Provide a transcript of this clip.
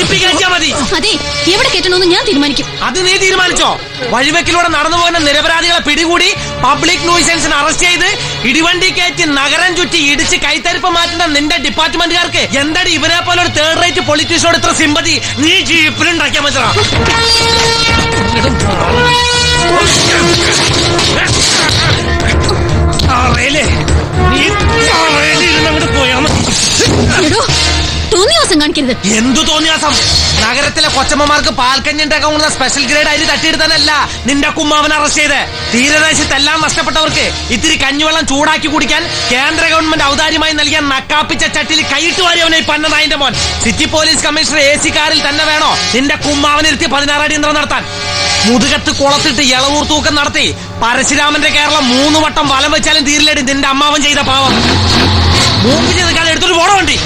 മതി. അതെ, എവിടെ കെട്ടണമെന്ന് ഞാൻ തീരുമാനിക്കും. അത് നീ തീരുമാനിച്ചോ? വഴിവെക്കിലൂടെ നടന്നു പോകുന്ന നിരപരാധികളെ പിടികൂടി പബ്ലിക് ന്യൂസൻസിന് അറസ്റ്റ് ചെയ്ത് ഇടിവണ്ടി കയറ്റി നഗരം ചുറ്റി ഇടിച്ച് കൈത്തരിപ്പ് മാറ്റുന്ന നിന്റെ ഡിപ്പാർട്ട്മെന്റുകാർക്ക് എന്താടി ഇവരെ പോലെ ഒരു തേർഡ് റേറ്റ് പൊളിറ്റീഷ്യനോട് ഇത്ര സിമ്പതി നീ ജീപ്പിലുണ്ടാക്കിയാ മതിയാ. തോന്നിയാസം കാണിക്കരുത്. എന്തു തോന്നിയാസം? നഗരത്തിലെ കൊച്ചമ്മമാർക്ക് പാൽക്കഞ്ഞി ഉണ്ടാക്കാവുന്ന സ്പെഷ്യൽ ഗ്രേഡ് അരി തട്ടിയെടുത്താനല്ല നിന്റെ കുമ്മാവനെ അറസ്റ്റ് ചെയ്ത്. തീരദേശത്തെല്ലാം നഷ്ടപ്പെട്ടവർക്ക് ഇത്തിരി കഞ്ഞിവെള്ളം ചൂടാക്കി കുടിക്കാൻ കേന്ദ്ര ഗവൺമെന്റ് ഔദാര്യമായി നൽകിയ നക്കാപ്പിച്ച ചട്ടിയിൽ കൈയിട്ട് വാരിയവനെ പന്ന നായിന്റെ മോൻ. സിറ്റി പോലീസ് കമ്മീഷണർ AC കാറിൽ തന്നെ വേണോ നിന്റെ കുമ്മാവനിരുത്തി 16 അടി യന്ത്രം നടത്താൻ? മുതുകത്ത് കുളത്തിട്ട് ഇളവൂർ തൂക്കം നടത്തി പരശുരാമന്റെ കേരളം 3 വട്ടം വലം വെച്ചാലും തീരില്ലടി നിന്റെ അമ്മാവൻ ചെയ്ത പാവം. മൂപ്പിച്ച് നിൽക്കാതെ എടുത്തൊരു പോണ വണ്ടി.